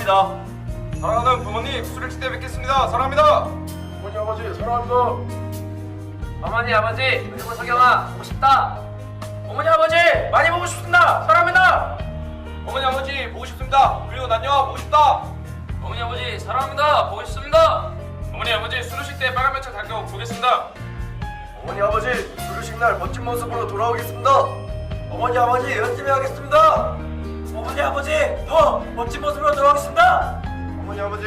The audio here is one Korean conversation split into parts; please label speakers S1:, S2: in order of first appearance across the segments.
S1: 사랑합니다.
S2: 사랑하는 부모님, 수술식 때 뵙겠습니다. 사랑합니다.
S3: 어머니 아버지 사랑합니다.
S4: 어머니 아버지 그리고 석영아 보고 싶다. 어머니 아버지 많이 보고 싶습니다. 사랑합니다.
S2: 어머니 아버지 보고 싶습니다. 그리고 난요 보고 싶다.
S4: 어머니 아버지 사랑합니다. 보고 싶습니다.
S2: 어머니 아버지 수술식 때 빨간 면차 달고 보겠습니다.
S1: 어머니 아버지 수료식 날 멋진 모습으로 돌아오겠습니다. 어머니 아버지 열심히 하겠습니다. 어머니 아버지 더 멋진 모습으로 돌아오겠습니다.
S3: 어머니 아버지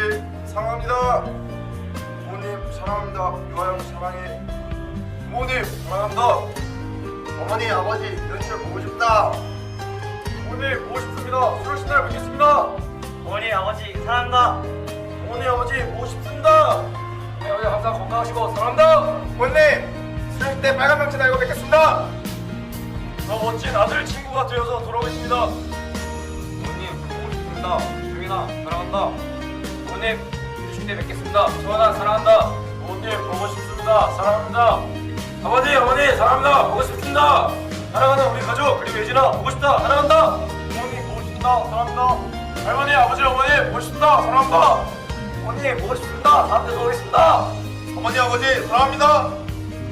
S3: 사랑합니다. 부모님 사랑합니다. 유아형 사랑해. 부모님 사랑합니다. 어머니 아버지 연출 보고 싶다.
S1: 어머니 보고 싶습니다. 수료식 날 뵙겠습니다. 어머니 아버지 사랑합니다. 어머니 아버지 보고 싶습니다.
S2: 어머니 아버지 항상 건강하시고 사랑합니다.
S3: 부모님 수술식 때 빨간 명치 달고 뵙겠습니다.
S1: 더 멋진 아들 친구가 되어서 돌아오겠습니다.
S2: 부모님 보고 싶습니다. 유민아 사랑한다. 부모님 수술식 때 뵙겠습니다. 소원아 사랑한다.
S1: 부모님 보고 싶습니다. 사랑합니다. 아버지 어머니 사랑합니다. 보고 싶습니다. 사랑하는 우리 가족 그리고 예진아 보고 싶다. 사랑한다. 부모님 보고 싶다. 사랑합니다. 할머니 아버지 어머니 보고 싶다. 사랑합니다. 어머니 보고 싶습니다. 다음 주에 오겠습니다.
S3: 어머니 아버지 사랑합니다.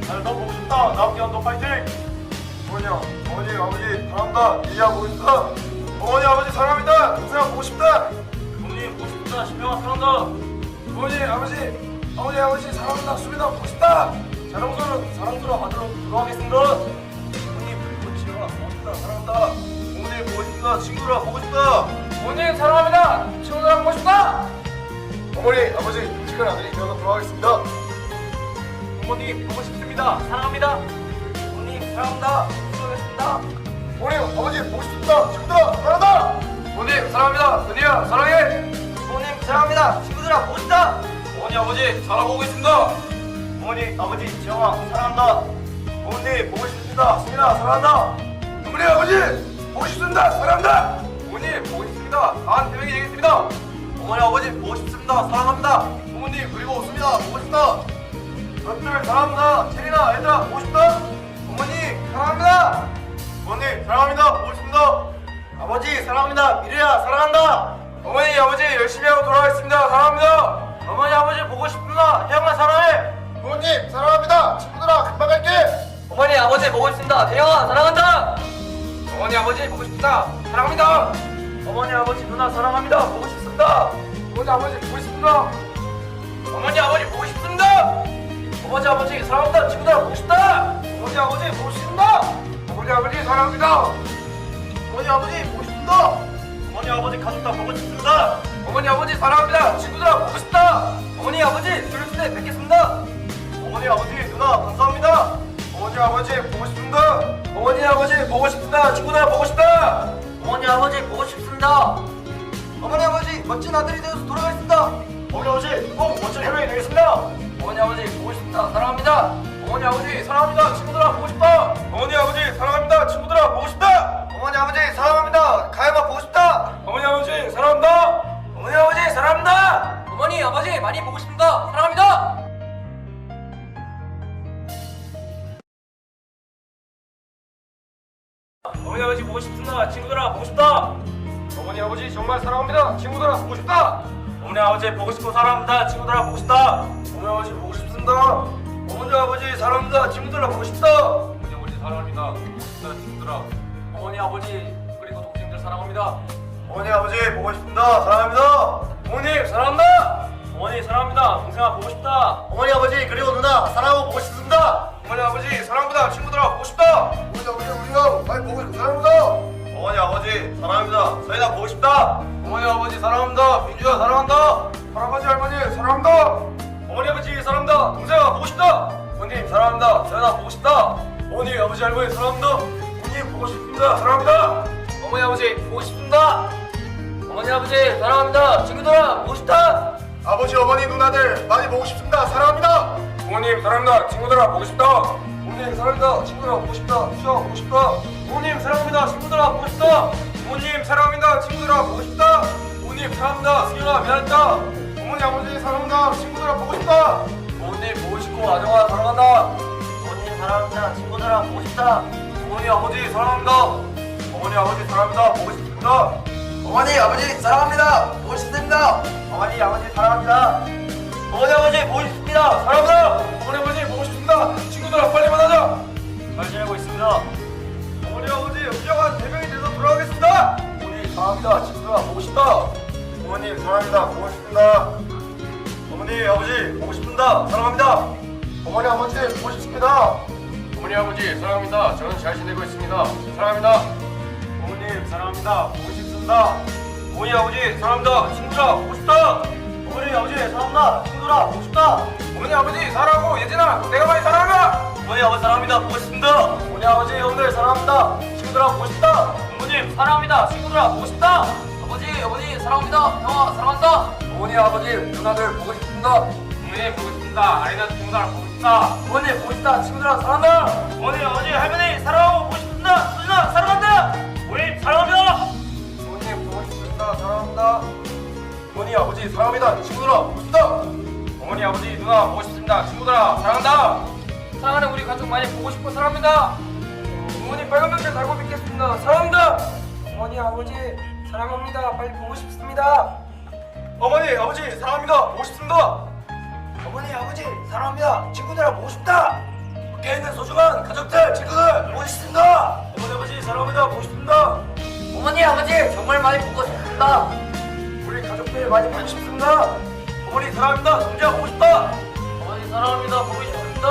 S1: 나를 더 보고 싶다. 다음 기간도 파이팅.
S3: 어머니 아버지 사랑합니다. 이야 보고 싶다. 어머니 아버지 사랑합니다. 동생아 보고 싶다.
S1: 부모님 보고 싶다. 신명아 사랑한다.
S3: 어머니 아버지 사랑합니다. 수빈아 보고 싶다.
S1: 사랑스러운 아들로 돌아가겠습니다. 부모님 보고 싶다. 보고 싶다. 사랑한다. 부모님 보고 싶다. 친구들아 보고 싶다.
S4: 부모님 사랑합니다. 친구들하고 보고 싶다.
S3: 어머니 아버지 끔찍한 아들이 되어서 돌아가겠습니다.
S1: 부모님 보고 싶습니다. 사랑합니다. 부모님 사랑합니다. 수고하셨습니다.
S3: 어머니 아버지 보고 싶습니다. 친구들아 사랑한다.
S2: 부모님 사랑합니다. 드디어 사랑해.
S1: 부모님 사랑합니다. 친구들아 보고 싶다.
S2: 어머니 아버지 잘하고 있습니다.
S1: 부모님 아버지 지영아 사랑한다. 부모님 보고 싶습니다. 수민아 사랑한다.
S3: 어머니 아버지 보고 싶습니다. 사랑한다.
S2: 부모님 보고 싶습니다. 다한 대명이 되겠습니다.
S1: 어머니 아버지 보고 싶습니다. 사랑합니다.
S3: 부모님 그리고 수민아 보고 싶다.
S1: 너희들 사랑합니다. 체리나 얘들아 보고 싶다. 어머니 사랑합니다.
S3: 부모님 사랑합니다. 보고 싶습니다.
S1: 아버지 사랑합니다. 미래야 사랑한다.
S2: 어머니 아버지 열심히 하고 돌아가겠습니다. 사랑합니다.
S1: 어머니 아버지 보고 싶습니다. 혜영아 사랑해.
S3: 부모님 사랑합니다. 친구들아 금방 갈게.
S4: 어머니 아버지 보고 싶습니다. 대영아 사랑한다.
S2: 어머니 아버지 보고 싶다. 사랑합니다.
S1: 어머니 아버지 누나 사랑합니다. 보고 싶습니다.
S2: 어머니 아버지 보고 싶습니다.
S4: 어머니 아버지 보고 싶습니다.
S1: 어머니 아버지 사랑합니다. 친구들아 보고 싶다. 어머니 아버지 보고 싶습니다.
S2: 어머니 아버지 사랑합니다.
S3: 어머니 아버지 보고 싶습니다.
S1: 어머니 아버지 가족 다 보고 싶습니다.
S2: 어머니 아버지 사랑합니다. 친구들아 보고 싶다.
S1: 어머니 아버지 수료식 때 뵙겠습니다. 어머니 아버지 누나 감사합니다.
S3: 어머니 아버지 보고 싶습니다.
S1: 어머니 아버지 보고 싶습니다. 친구들아 보고 싶다. 어머니 아버지 보고 싶습니다. 어머니 아버지 멋진 아들이 되어서 돌아가겠습니다. 어머니 아버지 꼭 멋진 해명이 되겠습니다.
S4: 어머니 아버지 보고 싶다. 사랑합니다. 어머니 아버지 사랑합니다. 친구들아 보고 싶다.
S1: 어머니 아버지 사랑합니다. 친구들아 보고 싶다. 어머니 아버지 사랑합니다. 가영아 보고 싶다.
S2: 어머니 아버지 사랑합니다.
S1: 어머니 아버지 사랑합니다.
S4: 어머니 아버지 많이 보고 싶습니다. 사랑합니다.
S1: 어머니 아버지 보고 싶습니다. 친구들아 보고 싶다.
S2: 어머니 아버지 정말 사랑합니다. 친구들아 보고 싶다.
S1: 어머니 아버지 보고 싶고 사랑합니다. 친구들아 보고 싶다. 어머니 아버지 보고 싶습니다. 어머니 아버지 사랑합니다. 친구들아 보고 싶다.
S2: 어머니 아버지 사랑합니다. 친구들아.
S4: 어머니 아버지 그리고 동생들 사랑합니다.
S1: 어머니 아버지 보고 싶습니다. 사랑합니다. 어머님 사랑합니다. 어머니 사랑합니다. 동생아 보고 싶다. 어머니 아버지 그리고 누나 사랑하고 보고 싶습니다.
S2: 어머니 아버지 사랑합니다. 친구들아 보고 싶다.
S3: 어머니 아버지 우리가 많이 보고 싶고 사랑합니다.
S1: 어머니 아버지 사랑합니다. 저희다 보고 싶다.
S2: 어머니 아버지 사랑합니다. 민주야 사랑한다.
S3: 할아버지 할머니 사랑합니다.
S1: 어머니 아버지 사랑합니다. 동생아 보고 싶다. 어머님 사랑합니다. 저희다 보고 싶다. 어머니 아버지 할머니 사랑합니다. 어머님 보고 싶습니다. 사랑합니다.
S4: 어머니 아버지 보고 싶습니다. 어머니 아버지 사랑합니다. 친구들아 보고 싶다.
S3: 아버지 어머니 누나들 많이 보고 싶습니다. 사랑합니다.
S2: 부모님 사랑합니다. 친구들아 보고 싶다.
S1: 부모님 사랑합니다. 친구들아 보고 싶다. 수아 보고 싶다. 부모님 사랑합니다. 친구들아 보고 싶다.
S2: 부모님 사랑합니다. 친구들아 보고 싶다.
S1: 부모님 사랑합니다. 승현아 미안했다.
S3: 어머니 아버지 사랑합니다. 친구들아 보고 싶다.
S1: 부모님 보고 싶고 아정아 사랑한다. 부모님 사랑합니다. 친구들아 보고 싶다. 어머니 아버지 사랑합니다. 어머니 아버지 사랑합니다. 보고 싶습니다.
S3: 어머니 아버지 사랑합니다. 보고 싶습니다. 어머니 아버지 사랑합니다. 어머니 아버지 보고 싶습니다. 사랑합니다.
S1: 어머니 아버지 보고 싶습니다. 친구들아 빨리 만나자.
S3: 잘 지내고 있습니다. 어머니 아버지 훌륭한 대명이 돼서 돌아가겠습니다. 어머니 사랑합니다. 친구들아 보고 싶다. 어머님 사랑합니다. 보고 싶습니다. 어머니 아버지 보고 싶습니다. 사랑합니다. 어머니 아버지 보고 싶습니다.
S1: 어머니 아버지 사랑합니다. 저는 잘 지내고 있습니다. 사랑합니다.
S3: 어머님 사랑합니다. 보고 싶습니다. 어머니 아버지 사랑합니다. 친구들아 보고 싶다. 어머니 아버지 사랑합니다. 친구들아 보고 싶다.
S1: 어머니 아버지 사랑하고 예진아 내가 많이 사랑한다.
S3: 어머니 아버지 사랑합니다. 보고 싶습니다. 어머니 아버지 형들 사랑합니다. 친구들아 보고 싶다.
S4: 부모님 사랑합니다. 친구들아 보고 싶다. 아버지 어머니 사랑합니다. 형아 사랑한다.
S3: 어머니 아버지 누나들 보고 싶습니다.
S2: 어머니 보고 싶습니다. 아이나 친구들 보고 싶다.
S3: 어머니 보고 싶다. 친구들아 사랑한다.
S2: 어머니 아버지 할머니 사랑하고 보고 싶습니다. 수진아 사랑한다. 어머니 사랑합니다.
S3: 어머니 보고 싶습니다. 사랑합니다. 어머니 아버지 사랑합니다. 친구들아 보고 싶다.
S2: 어머니 아버지 누나 보고 싶습니다. 친구들아 사랑한다.
S4: 사랑하는 우리 가족 많이 보고 싶고 사랑합니다.
S3: 어머니 빨간 병대 달고 뵙겠습니다. 사랑합니다. 어머니 아버지 사랑합니다. 빨리 보고 싶습니다. 어머니 아버지 사랑합니다. 보고 싶습니다. 어머니 아버지 사랑합니다. 친구들아 보고 싶다. 밖에 있는 소중한 가족들 친구들 보고 싶습니다. 어머니 아버지 사랑합니다. 보고 싶습니다.
S4: 어머니 아버지 정말 많이 보고 싶습니다.
S3: 우리 가족들 많이 보고 싶습니다. 어머니 사랑합니다. 성재야 보고 싶다.
S4: 어머니 사랑합니다. 보고 싶습니다.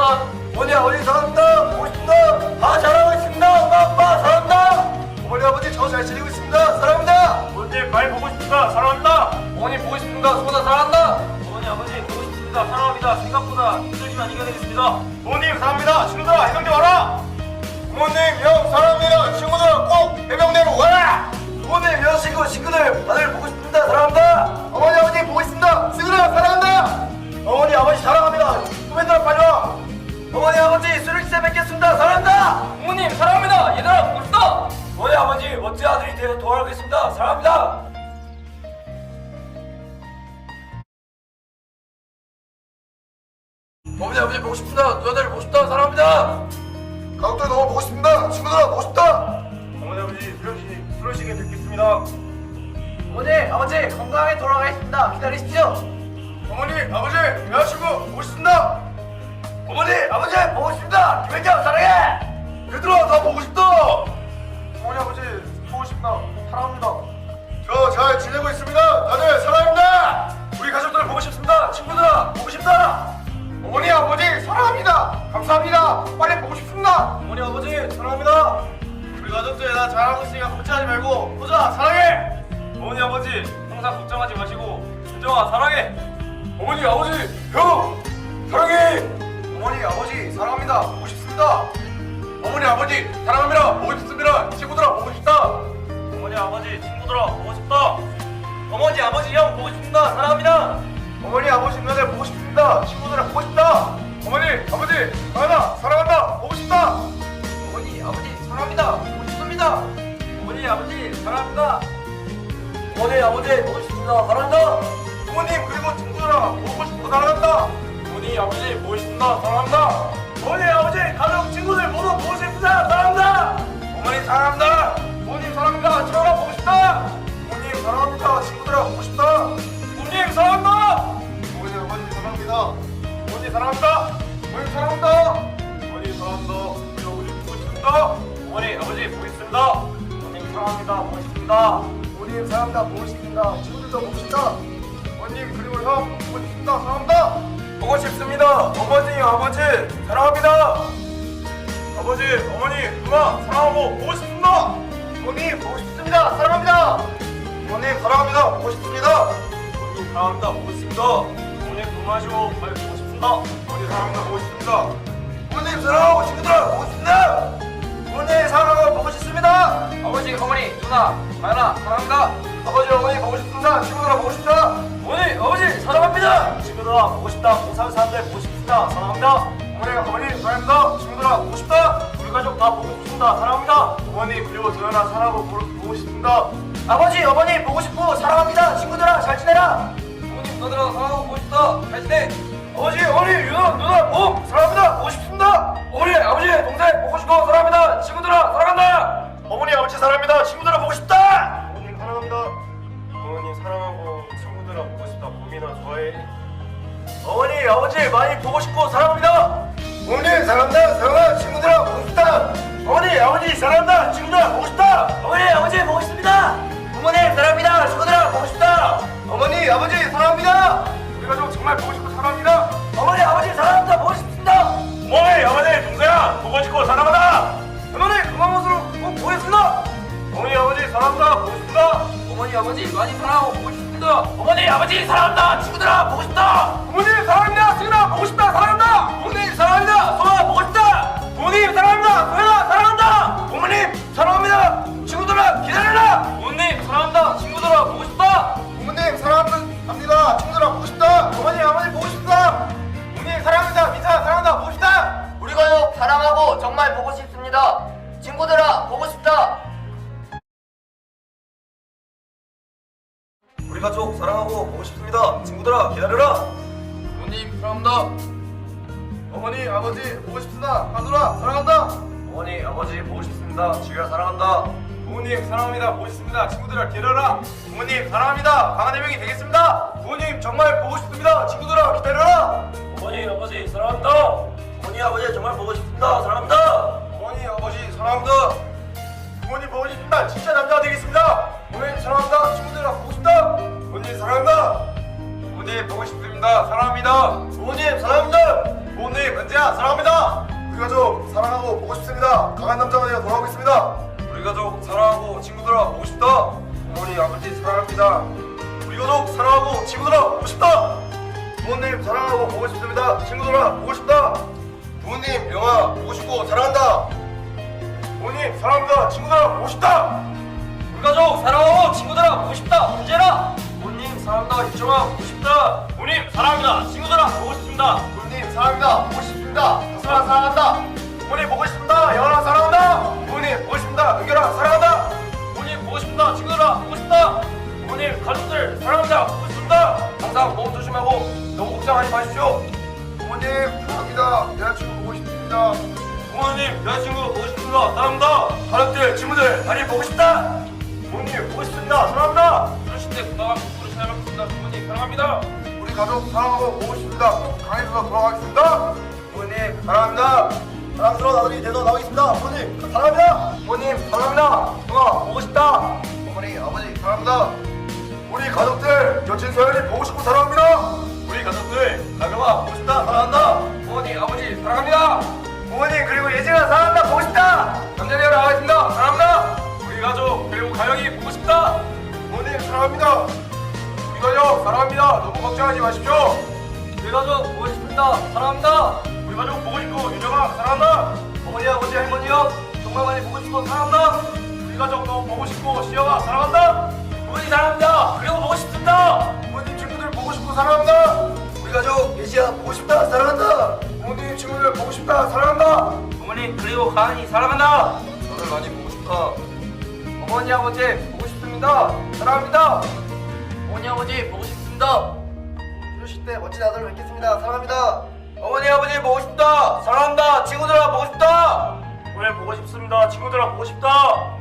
S3: 어머니 아버지 사랑합니다. 보고 싶습니다. 다 잘하고 있습니다. 엄마 아빠 사랑합니다. 어머니 아버지 저 잘 지내고 있습니다. 사랑합니다.
S1: 어머니 많이 보고 싶습니다. 사랑합니다.
S4: 어머니 보고 싶습니다. 소다 사랑한다.
S3: 어머니 아버지 보고 싶습니다. 사랑합니다. 생각보다 힘들지만 이겨내겠습니다.
S1: 부모님 사랑합니다. 친구들아 해병대 와라. 부모님 형 사랑합니다. 친구들아 꼭 해병대로 와라.
S3: 부모님 여자친구 친구들 다들 보고 싶습니다. 사랑합니다. 어머니 아버지 보고 있습니다. 친구들 사랑합니다. 어머니 아버지 사랑합니다. 후배들 빨리 와. 어머니 아버지 수련시대 뵙겠습니다. 사랑합니다.
S4: 부모님 사랑합니다. 얘들아 보고 싶다.
S3: 어머니 아버지 멋진 아들이 되어 도와가겠습니다. 사랑합니다. 어머니 아버지 보고 싶습니다. 누나들 보고 싶다. 사랑합니다. 가족들 너무 보고 싶습니다. 친구들 보고 싶다.
S1: 어머니 아버지 수련식에 뵙겠습니다.
S3: 어머니 아버지 건강하게 돌아가겠습니다. 기다리십시오.
S1: 어머니 아버지 여자친구 보고 싶습니다.
S3: 어머니 아버지 보고 싶다. 김혜경 사랑해. 얘들아 나 보고 싶다. 어머니 아버지 보고 싶다. 사랑합니다. 저 잘 지내고 있습니다. 다들 사랑합니다. 우리 가족들 보고 싶습니다. 친구들아 보고 싶다. 어머니 아버지 사랑합니다. 감사합니다. 빨리 보고 싶습니다. 어머니 아버지 사랑합니다. 우리 가족들 나 잘하고 있으니까 걱정하지 말고 보자. 사랑해.
S2: 어머니 아버지 항상 걱정하지 마시고 준정아 사랑해.
S1: 어머니 아버지 형 사랑해.
S3: 어머니 아버지 사랑합니다. 보고 싶습니다.
S1: 어머니 아버지 사랑합니다. 보고 싶습니다. 친구들아 보고 싶다.
S2: 어머니 아버지 친구들아 보고 싶다. 어머니 아버지 형 보고 싶습니다. 사랑합니다.
S3: 어머니 아버지 누나들 보고 싶습니다. 친구들 보고 싶다.
S1: 어머니 아버지 나나 사랑한다. 보고 싶다.
S3: 어머니 아버지 사랑합니다. 보고 싶습니다.
S2: 어머니 아버지 사랑합니다.
S3: 어머니 아버지 보고 싶습니다. 사랑한다. 부모님 그리고 친구들아 보고 싶고 사랑한다.
S1: 어머니 아버지 보고 싶습니다. 사랑합니다.
S3: 어머니 아버지 가족 친구들 모두 보고 싶습니다. 사랑한다. 어머니 사랑합니다. 부모님 사랑합니다. 친구들아 보고 싶다. 부모님 사랑합니다. 친구들아 보고 싶다.
S1: 부모님 사랑한다.
S3: 어머니 아버지 사랑합니다.
S1: 어머니 사랑한다.
S3: 어머니 사랑합니다.
S1: 어머니 사랑한다. 우리 아버지 보고 싶습니다. 어머니 아버지 보고 있습니다.
S3: 어머님 사랑합니다. 보고 싶습니다. 어머님 사랑합니다. 보고 싶습니다. 친구들도 보고 싶다. 어머님 그리고 형 보고 싶습니다. 사랑합니다. 보고 싶습니다. 어머니 아버지 사랑합니다.
S1: 아버지 어머니 누나 사랑하고 보고 싶습니다.
S3: 어머님 보고 싶습니다. 사랑합니다. 어머님 사랑합니다. 보고 싶습니다.
S1: 어머니 사랑합니다. 보고 싶습니다. 어머니 건강하시고 빨리 보고 싶습니다. 어머니 사랑합니다. 보고 싶습니다.
S3: 어머님 사랑하고 친구들 보고 싶습니다. 어머니 사랑하고 보고 싶습니다.
S4: 아버지 어머니 누나 가연아 사랑합니다.
S3: 아버지 어머니 보고 싶습니다. 친구들 보고 싶다.
S4: 어머니 아버지 사랑합니다.
S3: 친구들아 보고 싶다. 공사하는 사람들 보고 싶습니다. 사랑합니다. 어머니 사랑합니다. 친구들아 보고 싶다. 우리 가족 다 보고 싶습니다. 사랑합니다. 어머니 그리고 도연아 사랑하고 보고 싶습니다. 아버지 어머니 보고 싶고 사랑합니다. 친구들아 잘 지내라.
S4: 어머니 누나들아 사랑하고 보고 싶다. 잘 지내.
S3: 아버지 어머니 누나 사랑합니다. 보고 싶습니다. 어머니 아버지 동생 보고 싶고 사랑합니다. 친구들아 사랑한다. 어머니 아버지 사랑합니다. 친구들아 보고 싶다. 어머님 사랑합니다. 부모님 사랑한다. 사랑한다. 친구들아 보고 싶다.
S1: 어머니 아버지 사랑한다. 친구들아 보고 싶다.
S4: 어머니 아버지 보고 싶습니다. 부모님 사랑합니다. 친구들아 보고 싶다.
S3: 어머니 아버지 사랑합니다.
S1: 우리 가족 정말 보고 싶고 사랑합니다.
S4: 어머니 아버지 사랑합니다. 보고 싶습니다.
S1: 어머니 아버지 동생아 보고 싶고 사랑한다.
S4: 어머니 그만 모습으로 꼭 보겠습니다.
S1: 어머니 아버지 사랑한다. 보고 싶다.
S4: 어머니 아버지 많이 사랑하고 보고 싶습니다. 어머니 아버지 사랑합니다. 친구들아 보고 싶다.
S1: 부모님 사랑합니다. 친구들아 보고 싶다. 사랑한다.
S4: 부모님 사랑합니다. 소아 보고 싶다.
S1: 부모님 사랑합니다. 소연아 사랑한다.
S4: 부모님 사랑합니다. 친구들아 기다려라. 부모님 사랑합니다. 친구들아 보고 싶다.
S3: 부모님 사랑합니다. 친구들아 보고 싶다.
S1: 어머니 아버지 보고 싶다. 부모님 사랑합니다. 민사 사랑한다. 보고 싶다.
S4: 우리 가족 사랑하고 정말 보고 싶습니다. 친구들아 보고 싶다.
S1: 우리 가족 사랑하고 보고 싶습니다. 친구들아 기다려라.
S4: 부모님 사랑합니다.
S3: 어머니 아버지 보고 싶습니다. 가누라 사랑한다.
S1: 어머니 아버지 보고 싶습니다. 지우야 사랑한다. 부모님 사랑합니다. 보고 싶습니다. 친구들아 기다려라. 부모님 사랑합니다. 강한 해명이 되겠습니다. 부모님 정말 보고 싶습니다. 친구들아 기다려라. 어머니 아버지 사랑한다. 어머니 아버지 정말 보고 싶습니다. 사랑합니다. 어머니 아버지 사랑합니다. 부모님 보고 싶습니다. 진짜 남자가 되겠습니다. 부모님 사랑한다. 친구들아 보고 싶다. 부모님 사랑한다. 부모님 보고 싶습니다. 사랑합니다. 부모님 사랑합니다. 부모님 은지야 사랑합니다. 우리 가족 사랑하고 보고 싶습니다. 강한 남자가 되어 돌아오고 있습니다. 우리 가족 사랑하고 친구들아 보고 싶다. 어머니 아버지 사랑합니다. 우리 가족 사랑하고 친구들아 보고 싶다. 부모님 사랑하고 보고 싶습니다. 친구들아 보고 싶다. 부모님 영화 보고 싶고 사랑한다. 부모님 사랑합니다. 친구들아 보고 싶다.
S4: 우리 가족 사랑하고 친구들아 보고 싶다. 언제나.
S1: 부모님 사랑합니다. 이정아 보고 싶다. 부모님 사랑합니다. 친구들아 보고 싶습니다.
S3: 부모님 사랑합니다. 보고 싶습니다. 가수라 사랑한다.
S1: 부모님 보고 싶습니다. 영원아 사랑한다. 부모님 보고 싶습니다. 은결아 사랑한다. 부모님 보고 싶다. 친구들아 보고 싶다. 부모님 가족들 사랑합니다. 보고 싶습니다. 항상 몸 조심하고 너무 걱정하지 마십시오.
S3: 부모님 사랑합니다. 여자친구 보고 싶습니다.
S1: 부모님 여자친구 보고 싶습니다. 사랑합니다. 가족들 친구들 많이 보고 싶다. 부모님 보고 싶습니다. 사랑합니다. 그러실 때 건강한 부모를 사랑합니다. 부모님 사랑합니다.
S3: 우리 가족 사랑하고 보고 싶습니다. 꼭 강해져서 돌아가겠습니다.
S1: 부모님 사랑합니다. 사랑스러운 아들이 되서 나오겠습니다. 부모님 사랑합니다. 부모님 사랑합니다. 형아 보고 싶다.
S3: 어머니 아버지 사랑합니다. 우리 가족들 여친 서연이 보고 싶고 사랑합니다.
S1: 우리 가족들 나경아 보고 싶다. 사랑한다. 부모님 아버지 사랑합니다. 부모님 그리고 예진아 사랑한다. 보고 싶다. 남자녀 나가겠습니다. 사랑합니다. 우리 가족 그리고 가영이 보고 싶다.
S3: 부모님 사랑합니다. 우리 가족 사랑합니다. 너무 걱정하지 마십시오.
S1: 우리 가족 보고 싶습니다. 사랑합니다. 우리 가족 보고 싶고 윤정아 사랑한다. 어머니 아버지 할머니요 정말 많이 보고 싶고 사랑한다. 우리 가족 너무 보고 싶고 시영아 사랑한다. 부모님 사랑합니다. 그리고 보고 싶습니다.
S3: 부모님 친구들 보고 싶고 사랑합니다.
S1: 우리 가족 예지야 보고 싶다. 사랑한다.
S3: 부모님 친구들 보고 싶다. 사랑한다.
S1: 부모님 그리고 가은이 사랑한다. 저를 많이 보고 싶다. 어머니 아버지 보고 싶습니다. 사랑합니다.
S4: 어머니 아버지 보고 싶습니다.
S3: 이러실 때 멋진 아들 뵙겠습니다. 사랑합니다.
S1: 어머니 아버지 보고 싶다. 사랑한다. 친구들아 보고 싶다. 오늘 보고 싶습니다. 친구들아 보고 싶다.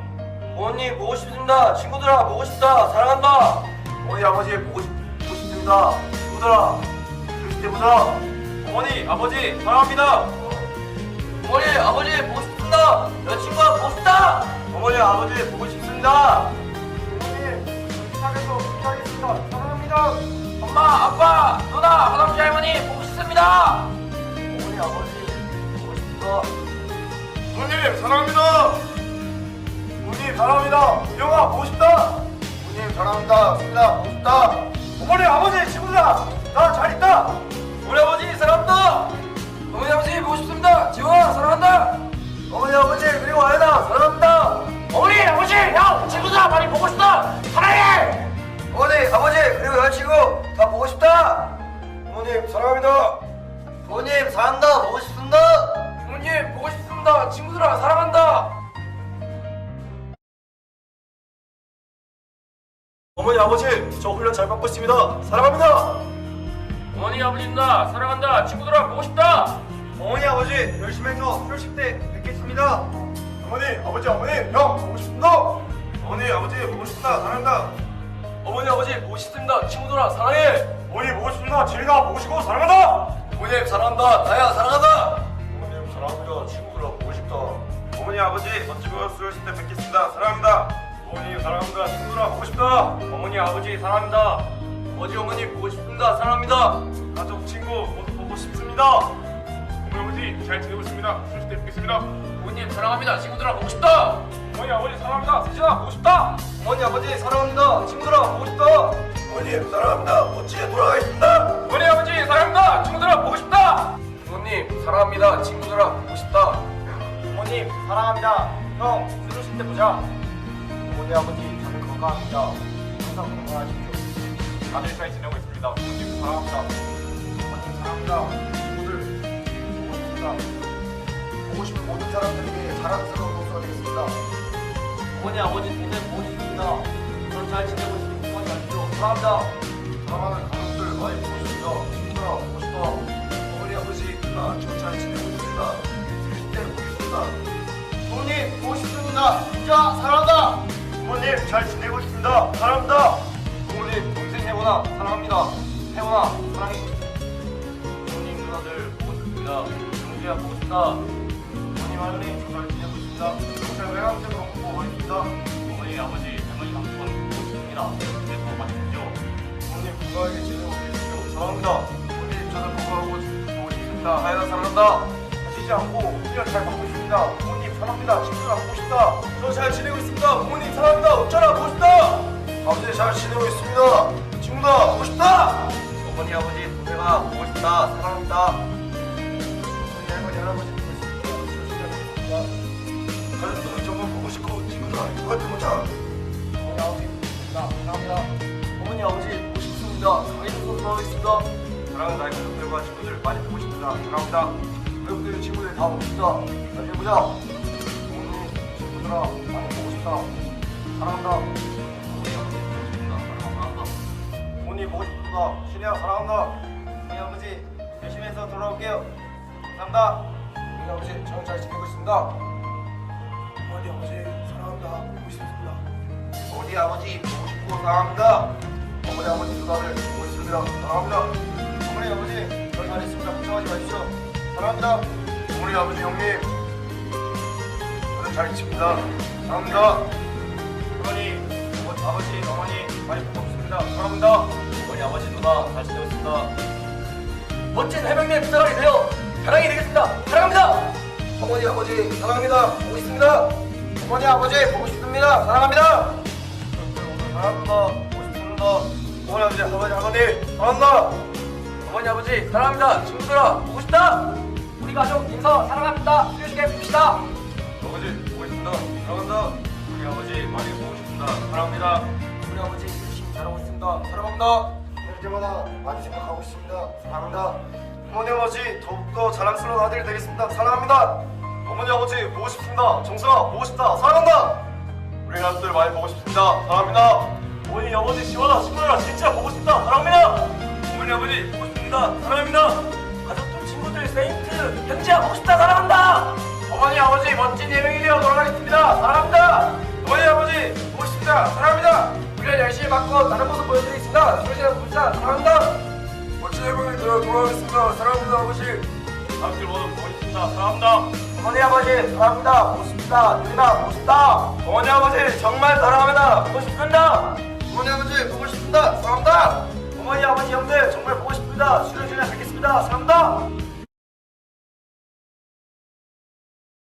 S1: 어머니 보고 싶습니다. 친구들아 보고 싶다. 사랑한다. 어머니 아버지 보고 싶습니다. 친구들아 이러실 때 보자. 어머니 아버지 사랑합니다.
S4: 어머니 아버지 보고 싶습니다. 여자친구가 보고 싶다.
S1: 어머니 아버지 보고 싶습니다.
S3: 부모님 시작해서 시작하겠습니다. 사랑합니다.
S4: 엄마 아빠 누나 할아버지 할머니 보고 싶습니다.
S1: 어머니 아버지 보고 싶습니다.
S3: 부모님 사랑합니다. 부모님 사랑합니다. 영아 보고 싶다. 부모님 사랑합니다. 수민아 보고 싶다.
S1: 어머니 아버지 친구들아 나 잘 있다. 우리 아버지 사랑한다.
S4: 어머니 아버지 보고 싶습니다. 지원아 사랑한다.
S1: 어머니 아버지 그리고 아연아 사랑한다.
S4: 어머니 아버지 형 친구들 많이 보고 싶다. 사랑해.
S1: 어머니 아버지 그리고 여자친구 다 보고 싶다. 부모님 사랑합니다. 부모님 사랑한다. 보고 싶습니다.
S4: 부모님 보고 싶습니다. 친구들아 사랑한다.
S1: 어머니 아버지 저 훈련 잘 받고 있습니다. 사랑합니다.
S4: 어머니 아버지입니다. 사랑한다. 친구들아 보고 싶다.
S1: 어머니 아버지 열심히 해서 휴식 때 뵙겠습니다.
S3: 어머니 아버지 어머니 형 보고 싶습니다.
S1: 어머니 아버지 보고 싶다. 사랑한다. 어머니 아버지 보고 싶습니다. 친구들아 사랑해.
S3: 어머니 보고 싶습니다. 지민아 보고 싶고 사랑한다.
S1: 부모님 사랑한다. 나야 사랑한다. 아버지 멋진 모습 때 뵙겠습니다. 사랑합니다. 어머니 사랑합니다. 친구들아 보고 싶다.
S2: 어머니 아버지 사랑합니다. 아버지 어머니 보고 싶습니다. 사랑합니다.
S1: 가족 친구 모두 보고 싶습니다. 어머니 아버지 잘 지내고 있습니다. 수시 때 뵙겠습니다.
S4: 부모님 사랑합니다. 친구들아 보고 싶다.
S1: 어머니 아버지 사랑합니다. 세진아 보고 싶다.
S2: 어머니 아버지 사랑합니다. 친구들아 보고 싶다.
S3: 어머님 사랑합니다. 멋지게 돌아가겠습니다.
S4: 어머니 아버지 사랑합니다. 친구들아 보고 싶다. 부모님 사랑합니다. 친구들아 보고 싶다.
S2: 어머님 사랑합니다. 형 수료식 때 보자. 어머니 아버지 저는 건강합니다. 항상 건강하십시오.
S1: 다들 잘 지내고 있습니다. 부모님 사랑합니다.
S3: 어머님 사랑합니다. 친구들 보고 싶습니다. 보고 싶은 모든 사람들에게 자랑스러운 목소가 되겠습니다.
S2: 어머니 아버지 동생 보고 싶습니다. 전 잘 지내고 있으니 건강하십시오. 사랑합니다.
S3: 사랑하는 가족들 많이 보고 싶습니다. 친구들아 보고 싶다. 어머니 아버지 나잘 지내고 있습니다. 수시 때 보겠습니다.
S2: 부모님 보고 싶습니다. 진짜 사랑한다.
S3: 부모님 잘 지내고 있습니다. 사랑합니다.
S2: 부모님 동생 혜원아 사랑합니다. 혜원아 사랑해. 부모님 누나들 보고 싶습니다. 영주야 보고 싶다.
S3: 부모님 할머니 잘 지내고 있습니다. 동생 외갓집으로 보고 있습니다.
S2: 어머니 아버지 할머니 삼촌 보고 싶습니다. 그래서 맛있죠.
S3: 부모님 건강하게 지내고 계십시오. 사랑합니다. 부모님 저는 건강하고 보고 싶습니다.
S2: 하연아 사랑한다.
S3: 다치지 않고 훈련 잘 받고 있습니다. 부모님 사랑합니다. 친구들 보고 싶다.
S2: 저 잘 지내고 있습니다. 부모님 사랑합니다. 어쩌라 보고 싶다.
S3: 아버지 잘 지내고 있습니다. 친구들 보고 싶다.
S2: 어머니 아버지 동생아 보고 싶다. 사랑합니다.
S3: 우리 할머니 할아버지 보고 싶습니다. 가족들은 정말 보고 싶고 친구들 이것도 보자.
S2: 어머니 아버지 보고 싶습니다. 사랑합니다. 어머니 아버지 보고 싶습니다. 강의도 돌아가겠습니다.
S3: 사랑하는 나의 가족들과 친구들 많이 보고 싶습니다. 사랑합니다. 가족들 친구들 다 보고 싶다. 나중에 보자. 부모님 친구들아 많이 보고 싶다. 사랑한다.
S2: 어머니 아버지 보고 싶습니다. 사랑합니다.
S3: 부모님 보고 싶다. 신혜야 사랑한다.
S2: 어머니 아버지 열심히 해서 돌아올게요. 감사합니다.
S3: 우리 아버지 저는 잘 지내고 있습니다. 어머니 아버지 사랑합니다. 보고 싶습니다. 어머니 아버지 보고 싶고 사랑합니다. 어머니 아버지 누나들 보고 있습니다. 사랑합니다. 어머니 아버지 저 잘했습니다. 걱정하지 마십시오. 사랑합니다. 어머니 아버지 형님 저는 잘 있습니다. 사랑합니다.
S2: 어머니 아버지 어머니 많이 보고 싶습니다. 사랑합니다. 어머니 아버지 누나 잘 지내고 있습니다.
S4: 멋진 해병대 부사관이 되어 자랑이 되겠습니다. 사랑합니다.
S3: 어머니 아버지 사랑합니다. 보고 있습니다. 어머니 아버지 보고 싶습니다. 사랑합니다.
S2: 사랑합니다. 보고 싶습니다.
S3: 어머니 아버지 할머니 사랑한다.
S4: 어머니 아버지 사랑합니다. 친구들아 보고 싶다. 우리 가족 인서 사랑합니다. 수요식에 봅시다.
S2: 아버지 보고 싶습니다. 사랑한다. 우리 아버지 많이 보고 싶습니다. 사랑합니다.
S3: 우리 아버지 열심히 잘하고 있습니다. 사랑합니다. 이럴 때마다 많이 생각하고 있습니다. 사랑합니다. 어머니 아버지 더욱더 자랑스러운 아들이 되겠습니다. 사랑합니다. 어머니 아버지 보고 싶습니다. 정수아 보고 싶다. 사랑한다. 우리 가족들 많이 보고 싶습니다. 사랑합니다. 어머니 아버지 시원아 친구들아 진짜 보고 싶다. 사랑합니다.
S2: 어머니 아버지 보고 싶습니다. 사랑합니다.
S4: 가족들 친구들 세인트 현지야 보고 싶다. 사랑한다. 어머니 아버지 멋진 예명이 되어 돌아가겠습니다. 사랑합니다.
S2: 어머니 아버지 보고 싶습니다. 사랑합니다.
S4: 훈련 열심히 받고 다른 모습 보여드리겠습니다. 수요식에 봅시다. 사랑합니다.
S3: 멋진 해병이 되어 돌아가겠습니다. 사랑합니다 아버지.
S1: 가족들 모두 보고 싶습니다. 사랑합니다.
S4: 어머니 아버지 사랑합니다. 보고 싶다. 누나 보고 싶다. 어머니 아버지 정말 사랑합니다. 보고 싶습니다.
S3: 어머니 아버지 보고 싶습니다. 사랑합니다.
S4: 어머니 아버지 형들 정말 보고 싶습니다. 수요일에 뵙겠습니다. 사랑합니다.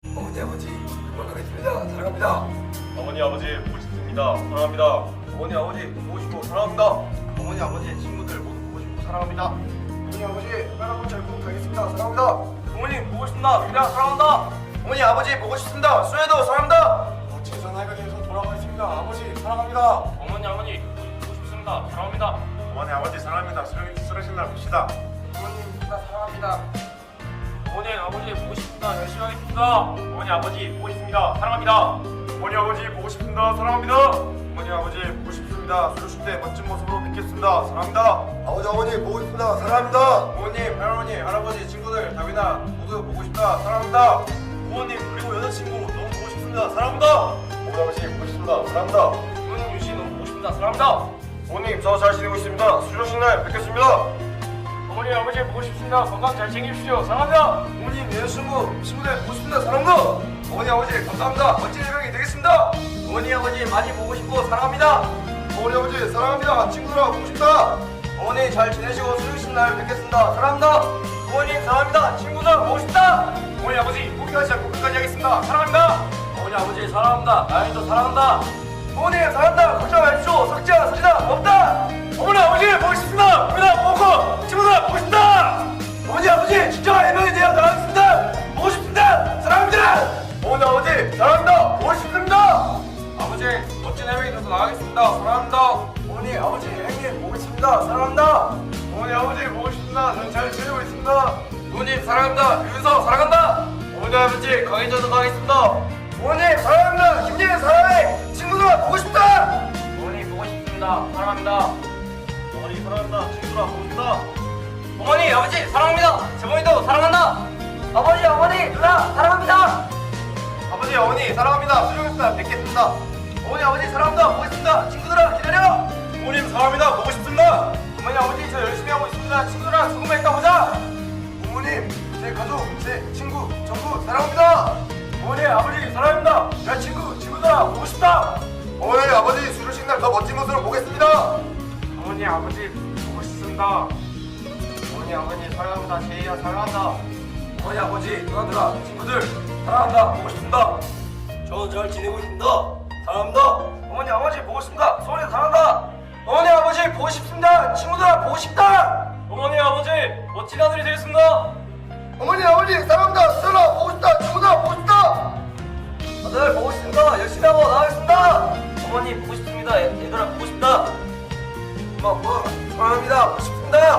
S3: 어머니 아버지 건강하겠습니다. 사랑합니다.
S1: 어머니 아버지 보고 싶습니다. 사랑합니다.
S3: 어머니 아버지 보고 싶고 사랑합니다. 어머니 아버지 친구들 모두 보고 싶고 사랑합니다. 어머니 아버지 빨간 잘 보고 가겠습니다. 사랑합니다.
S2: 부모님 보고 싶습니다. 유리야 사랑한다.
S3: 어머니 아버지 보고 싶습니다. 수혜도 사랑합니다. 최선 할머니에서 돌아가겠습니다. 아버지 사랑합니다.
S2: 어머니 보고 싶습니다. 사랑합니다.
S1: 어머니 아버지 사랑합니다. 수련식 날 봅시다.
S3: 부모님 누나 사랑합니다.
S2: 어머니 아버지 보고 싶습니다. 열심히 하겠습니다. 어머니 아버지 보고 싶습니다. 사랑합니다.
S1: 어머니 아버지 보고 싶습니다. 사랑합니다. 어머니 아버지 보고 싶습니다. 수련식 때 멋진 모습으로 뵙겠습니다. 사랑합니다.
S3: 아버지 어머니 보고 싶습니다. 사랑합니다.
S1: 부모님, 할머니, 할아버지, 친구들, 다빈아 모두 보고 싶다. 사랑합니다. 부모님 그리고 여자친구 너무 보고 싶습니다. 사랑합니다. 어머니 아버지 보고 싶습니다. 사랑합니다.
S2: 부모님 유시 너무 보고 싶습니다. 사랑합니다.
S1: 부모님 저 잘 지내고 있습니다. 수련식 날 뵙겠습니다.
S2: 어머니 아버지 보고 싶습니다. 건강 잘 챙기십시오. 사랑합니다.
S3: 부모님 여자친구 친구들 보고 싶습니다. 사랑합니다. 어머니 아버지 감사합니다. 멋진 해병이 되겠습니다.
S4: 어머니 아버지 많이 보고 싶고 사랑합니다.
S3: 어머니 아버지 사랑합니다. 친구들아 보고 싶다.
S4: 어머니 잘 지내시고 수요일 날 뵙겠습니다. 사랑합니다. 어머님 사랑합니다. 친구들 보고 싶다.
S1: 어머니 아버지 포기하지 않고 끝까지 하겠습니다. 사랑합니다.
S4: 어머니 아버지 사랑합니다. 나연이도 사랑한다. 어머니 사랑한다. 걱정 마십시오. 석지야 서지다 없다.
S1: 어머니 아버지 보고 싶습니다. 우리나 보고 친구들 보고 싶다.
S4: 어머니 아버지 진짜 해명이 되어 나가겠습니다. 보고 싶습니다. 사랑합니다.
S3: 어머니 아버지 사랑합니다. 보고 싶습니다.
S2: 아버지 멋진 해명이 돼서 나가겠습니다. 사랑합니다.
S4: 어머니 아버지 형님 보고 싶습니다. 사랑합니다.
S3: 어머니 아버지 보고 싶습니다. 전 잘 지내고 있습니다.
S2: 부모님 사랑합니다. 유윤서 사랑한다. 어머니 아버지 강해져서 가겠습니다.
S4: 어머니 사랑합니다. 김예은 사랑해. 친구들아 보고 싶다.
S2: 어머니 보고 싶습니다. 사랑합니다.
S1: 어머니 사랑합니다. 친구들아 보고 싶다.
S2: 어머니 아버지 사랑합니다. 재범이도 사랑한다.
S4: 아버지 어머니 누나 사랑합니다.
S3: 아버지 어머니 사랑합니다. 수요일날 뵙겠습니다.
S4: 어머니 아버지 사랑합니다. 보고 싶습니다. 친구들아 기다려.
S1: 부모님 사랑합니다. 보고 싶습니다.
S4: 어머니 아버지 저 열심히 하고 있습니다. 친구들아 조금만 있다 보자. 부모님 제 가족 제 친구 전부 사랑합니다. 어머니 아버지 사랑합니다. 내 친구들아 보고 싶다.
S3: 어머니 아버지 수료식 날 더 멋진 모습을 보겠습니다.
S4: 어머니 아버지 보고 싶습니다. 어머니 아버지 사랑합니다. 제이야 사랑한다. 어머니 아버지 누나들아 친구들 사랑한다. 보고 싶습니다. 저는 잘 지내고 있습니다. 사랑합니다. 어머니 아버지 보고 싶습니다. 소원이 사랑한다. 어머니 아버지 보고 싶습니다. 친구들아 보고 싶다.
S1: 어머니 아버지 멋진 아들이 되겠습니다.
S3: 어머니 아버지 사랑합니다. 수요일날 보고 싶다. 친구들아 보고 싶다.
S4: 다들 보고 싶습니다. 열심히 하고 나가겠습니다. 어머니 보고 싶습니다. 얘들아 보고 싶다. 엄마 사랑합니다. 보고 싶습니다.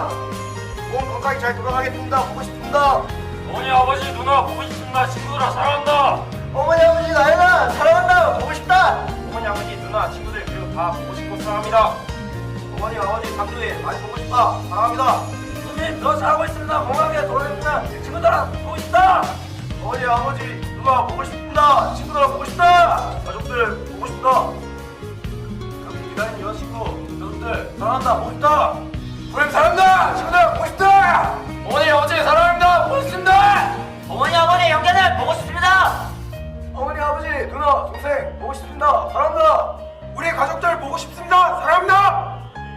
S4: 몸 건강히 잘 돌아가겠습니다. 보고 싶습니다.
S1: 어머니 아버지 누나 보고 싶습니다. 친구들아 사랑한다.
S4: 어머니 아버지 나연아 사랑한다. 보고 싶다. 어머니 아버지 누나 친구들 그리고 다 보고 싶고 사랑합니다. 어머니 아버지 삼촌이 많이 보고 싶다. 사랑합니다. 선생님 더 잘하고 있습니다. 건강하게 돌아다닙니다. 친구들아 보고 싶다. 어머니 아버지 누나 보고 싶습니다. 친구들아 보고 싶다. 가족들 보고 싶다. 그렇게 기다린 여자친구 가족들 사랑한다. 보고 싶다. 부모님 사랑한다. 친구들 보고 싶다.
S1: 어머니 아버지 사랑합니다. 보고 싶습니다.
S4: 어머니 아버지 형제들 보고 싶습니다. 어머니 아버지 누나 동생 보고 싶습니다. 사랑합니다. 우리 가족들 보고 싶습니다. 사랑합니다.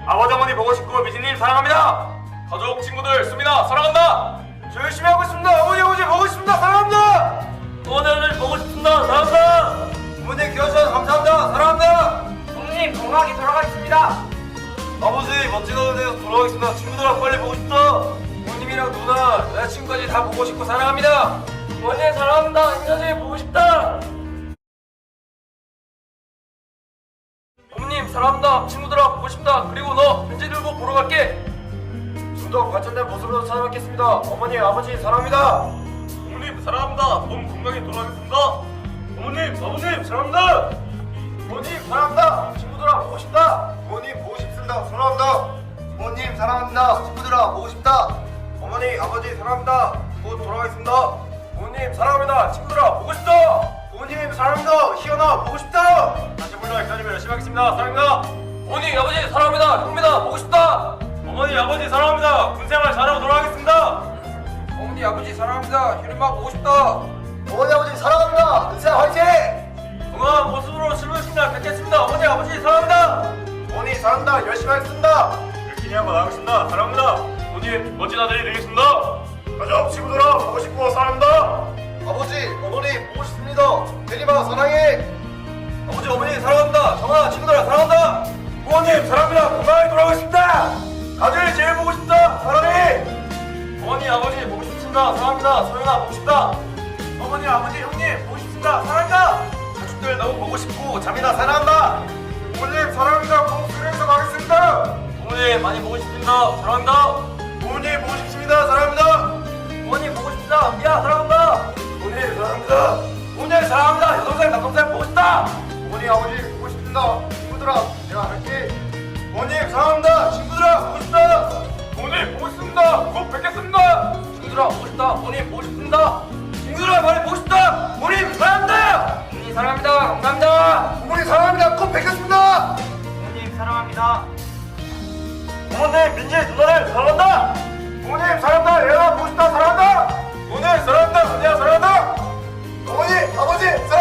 S1: 아버지 어머니 보고 싶고 미진님 사랑합니다. 가족 친구들 수민아 사랑한다.
S4: 저 열심히 하고 있습니다. 어머니 아버지 보고 싶습니다. 사랑합니다.
S1: 어머니 아버지 보고 싶습니다. 사랑한다.
S4: 부모님 키워주셔서 감사합니다. 사랑합니다. 부모님 건강하게 돌아가겠습니다.
S1: 아버지 멋진 아들 되어서 돌아가겠습니다. 친구들아 빨리 보고 싶다. 부모님이랑 누나 여자친구까지 다 보고 싶고 사랑합니다.
S4: 부모님 사랑합니다. 인사드리 보고 싶다.
S1: 부모님 사랑한다. 친구들아 보고 싶다. 그리고 너 편지 들고 보러 갈게.
S4: 좀더 발전된 모습으로 찾아뵙겠습니다. 어머니 아버지 사랑합니다.
S1: 부모님 사랑합니다. 몸 건강히 돌아가겠습니다. 어머님 아버님 사랑합니다.
S4: 부모님 사랑합니다. 친구들아 보고 싶다.
S3: 부모님 보고 싶습니다. 사랑합니다. 부모님 사랑합니다. 친구들아 보고 싶다.
S4: 어머니 아버지 사랑합니다. 곧 돌아가겠습니다. 부모님 사랑합니다. 친구들아 보고 싶다. 부모님 사랑합니다. 희연아 보고 싶다.
S1: 다시 불러 기다리며 열심히 하겠습니다. 사랑합니다. 어머니 아버지 사랑합니다. 형입니다. 보고 싶다. 어머니 아버지 사랑합니다. 군생활 잘하고 돌아가겠습니다.
S2: 어머니 아버지 사랑합니다. 효림아 보고 싶다.
S3: 어머니 아버지 사랑합니다. 은사 화이팅!
S1: 건강한 모습으로 슬프십니다. 뵙겠습니다. 어머니 아버지 사랑합니다.
S3: 어머니 사랑합니다. 열심히 하겠습니다.
S1: 열심히 하고 나가겠습니다. 사랑합니다. 어머니 멋진 아들이 되겠습니다.
S3: 가족 친구들아 보고 싶고 사랑합니다. 아버지 어머니 보고 싶습니다. 대리마 사랑해.
S4: 아버지 어머니 사랑합니다. 정아 친구들아 사랑한다. 부모님 사랑합니다. 건강하게 돌아가겠습니다. 가족이 제일 보고 싶다. 사랑해.
S1: 어머니 아버지 보고 싶습니다. 사랑합니다. 소연아 보고 싶다.
S4: 어머니 아버지 형님 보고 싶습니다. 사랑한다.
S3: 가족들 너무 보고 싶고 잠이나 사랑한다. 부모님 사랑합니다. 꼭 수련해서 가겠습니다.
S1: 부모님 많이 보고 싶습니다. 사랑합니다.
S3: 부모님 보고 싶습니다. 사랑합니다.
S4: 부모님 보고 싶다. 미야 사랑한다.
S3: 부모님 사랑합니다.
S4: 부모님 사랑합니다. 여동생 남동생 보고 싶다.
S3: 부모님 아버지 보고 싶습니다. 친구들아 내가 할게. 부모님 사랑합니다. 친구들아 보고 싶다.
S1: 부모님 보고 싶습니다. 곧 뵙겠습니다.
S4: 친구들아 보고 싶다. 부모님 보고 싶습니다. 친구들아 많이 보고 싶다. 부모님 사랑한다. 부모님 사랑합니다. 감사합니다.
S3: 부모님 사랑합니다. 꼭 뵙겠습니다.
S4: 부모님 사랑합니다. 부모님 민지 누나를 사랑한다. 부모님 사랑한다. 얘가 보고 싶다. 사랑한다.
S3: 부모님 사랑합니다. 은혜야 사랑한다. 어머니 아버지 사랑합니다.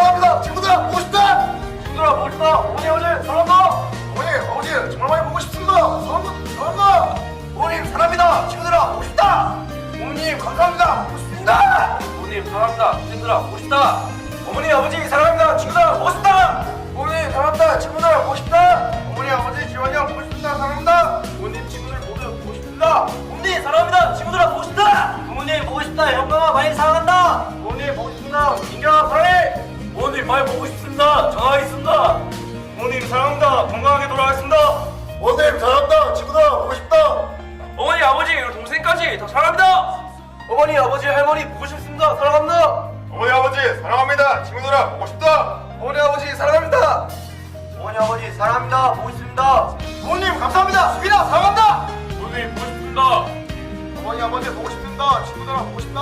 S2: 사랑한다. 동생들아 보고 싶다.
S4: 어머니 아버지 사랑합니다. 친구들아 보고 싶다. 어머니 사랑합니다. 친구들아 보고 싶다. 어머니 아버지 지원이 형 보고 싶습니다. 사랑합니다. 부모님 친구들 모두 보고 싶습니다. 부모님 사랑합니다. 친구들아 보고 싶다. 부모님 보고 싶다. 형광아 많이 사랑한다. 부모님 보고 싶습니다. 민경아 사랑해.
S1: 부모님 많이 보고 싶습니다. 전화하겠습니다. 부모님 사랑합니다. 건강하게 돌아가겠습니다.
S3: 부모님 사랑합니다. 친구들 보고 싶다.
S2: 어머니 아버지 그리고 동생까지 다 사랑합니다.
S4: 어머니 아버지 할머니 보고 싶습니다. 사랑합니다.
S3: 어머니 아버지 사랑합니다. 친구들아 보고 싶다.
S4: 어머니 아버지 사랑합니다. 어머니 아버지 사랑합니다. 보고 싶습니다. 부모님 감사합니다. 수빈아 사랑합니다.
S1: 부모님 보고 싶습니다.
S3: 어머니 아버지 보고 싶습니다. 친구들아 보고 싶다.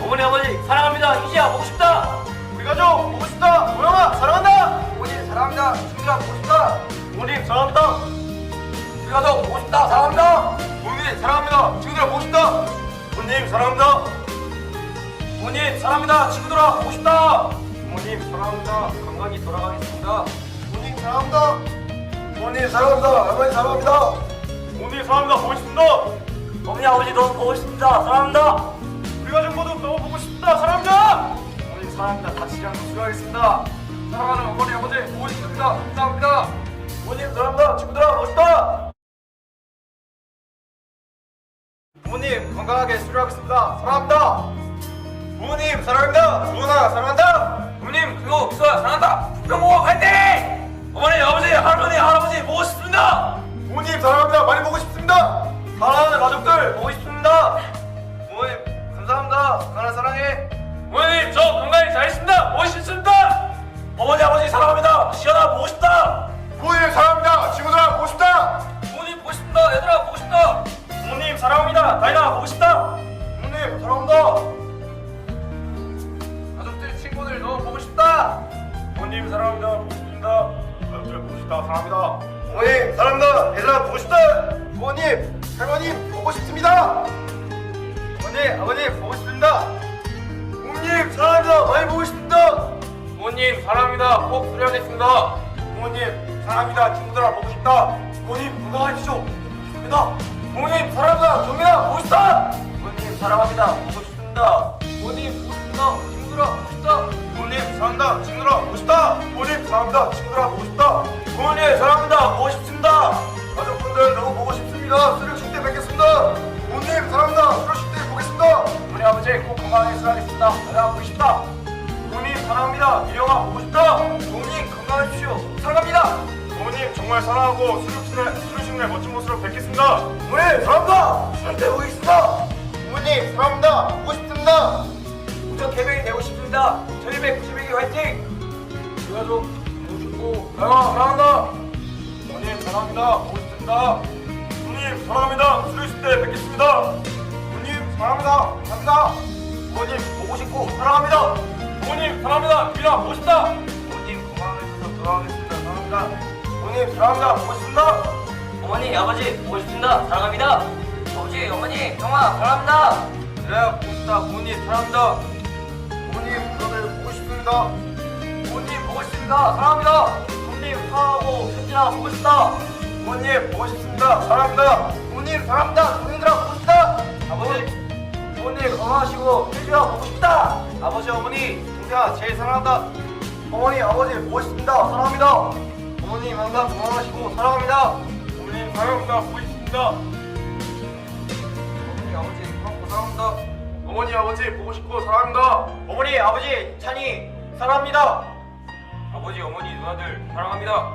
S4: 어머니 아버지 사랑합니다. 희지야 보고 싶다. 우리 가족 보고 싶다. 모영아 사랑한다. 어머니 사랑합니다. 친구들아 보고 싶다. 부모님 사랑합니다. 우리 가족 보고 싶다. 사랑합니다. 부모님 사랑합니다. 친구들아 보고 싶다. 부모님 사랑합니다. 부모님 사랑합니다. 친구들아 보고 싶다. 부모님 사랑합니다. 건강히 돌아가겠습니다. 부모님 사랑합니다. 부모님 사랑합니다. 할머니 사랑합니다.
S1: 부모님 사랑합니다. 보고 싶습니다.
S4: 어머니 아버지 너무 보고 싶습니다. 사랑합니다.
S1: 우리 가족 모두 너무 보고 싶습니다. 사랑합니다.
S4: 부모님 사랑합니다. 다치지 않고 수고하겠습니다.
S2: 사랑하는 어머니 아버지 보고 싶습니다. 감사합니다.
S4: 부모님 사랑합니다. 친구들아 보고 싶다. 부모님 건강하게 수료하겠습니다. 사랑합니다. 부모님 사랑합니다. 주원아 사랑한다.
S2: 부모님 그리고 미소야 사랑한다. 북경고 화이팅! 어머니 아버지 할머니 할아버지 보고 싶습니다.
S3: 부모님 사랑합니다. 많이 보고 싶습니다.
S4: 사랑하는 가족들 보고 싶습니다. 부모님 감사합니다. 건강한 사랑해.
S2: 어머님 저 건강히 잘 있습니다. 보고 싶습니다.
S4: 어머니 아버지 사랑합니다. 시연아 보고 싶다.
S3: 부모님 사랑합니다. 친구들아 보고 싶다.
S2: 부모님 보고 싶습니다. 얘들아 보고 싶다.
S4: 부모님 사랑합니다. 다이나 보고 싶다. 부모님 사랑합니다.
S2: 가족들 친구들 너무 보고 싶다.
S1: 부모님 사랑합니다. 보고 싶습니다. 가족들 보고 싶다. 사랑합니다.
S3: 부모님 사랑합니다. 얘들아 보고 싶다. 부모님 할머님 보고 싶습니다.
S4: 어머니 아버지 보고 싶습니다. 부모님 사랑합니다. 많이 보고 싶습니다.
S2: 부모님 사랑합니다. 꼭 수료하겠습니다.
S4: 부모님 사랑합니다. 친구들아 보고 싶다. 부모님 건강하시죠. 좋습니다. 부모님 사랑합니다. 종민아 보고 싶다. 부모님 사랑합니다. 보고 싶습니다. 부모님 보고 싶다. 친구들아 보고 싶다. 부모님 사랑합니다. 친구들아 보고 싶다. 부모님 사랑합니다. 친구들아 보고 싶다. 부모님 사랑합니다. 보고 싶습니다. 가족분들 너무 보고 싶습니다. 수료식 때 뵙겠습니다. 부모님 사랑합니다. 수료식 때 보겠습니다. 우리 아버지 꼭 건강하게 수료하겠습니다. 내가 보고 싶다. 부모님 사랑합니다. 미령아 보고 싶다. 부모님 건강하십시오. 사랑합니다.
S1: 부모님 정말 사랑하고 수료식 날 멋진 모습으로 뵙겠습니다.
S4: 부모님 사랑합니다. 절대 보겠습니다.
S3: 부모님 사랑합니다. 보고 싶습니다.
S4: 우정 개명이 되고 싶습니다. 1291기 화이팅. 우리 가족 보고 싶고 사랑한다.
S1: 부모님 사랑합니다. 보고 싶습니다. 부모님 사랑합니다. 수료식 때 뵙겠습니다.
S4: 부모님 사랑합니다. 감사합니다. 부모님 보고 싶고 사랑합니다.
S1: 부모님 사랑합니다. 미라 보고 싶다.
S4: 부모님 건강해서 돌아가겠습니다. 사랑합니다. 부모님 사랑합니다. 보고 싶습니다. 어머니 아버지 보고 싶습니다. 사랑합니다. 아버지 어머니 형아 사랑합니다. 그래요 보고 싶다. 부모님 사랑합니다.
S3: 부모님 저를 보고 싶습니다.
S4: 부모님 보고 싶습니다. 사랑합니다. 부모님 사랑하고 셋이나 보고 싶다. 부모님 보고 싶습니다. 사랑합니다. 부모님 사랑합니다. 동생들아 보고 싶다. 아버지 부모님 건강하시고 셋이나 보고 싶다. 아버지 어머니 동생아 제일 사랑한다. 어머니 아버지 보고 싶습니다. 사랑합니다. 부모님 항상 건강하시고 사랑합니다.
S1: 부모님 사랑합니다. 보고 싶습니다.
S4: 어머니 아버지 고맙고 사랑합니다.
S1: 어머니 아버지 보고 싶고 사랑합니다.
S4: 어머니 아버지 찬이 사랑합니다.
S2: 아버지 어머니 누나들 사랑합니다.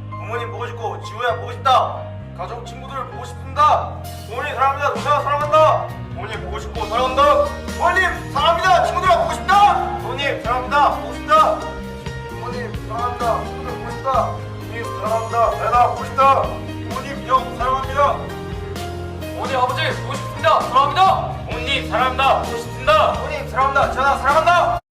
S4: 부모님 보고 싶고 지우야 보고 싶다. 가족 친구들 보고 싶습니다. 부모님 사랑합니다. 동생아 사랑한다. 부모님 보고 싶고 사랑한다. 부모님 사랑합니다. 친구들아 보고 싶다. 부모님 사랑합니다. 보고 싶다. 부모님 사랑합니다. 친구들 보고 싶다. 부모님 사랑합니다. 내가 보고 싶다. 부모님 형 사랑합니다.
S2: 어머니 아버지 보고 싶습니다. 사랑합니다. 부모님 사랑합니다. 보고 싶습니다.
S4: 부모님 사랑합니다. 전화 사랑한다.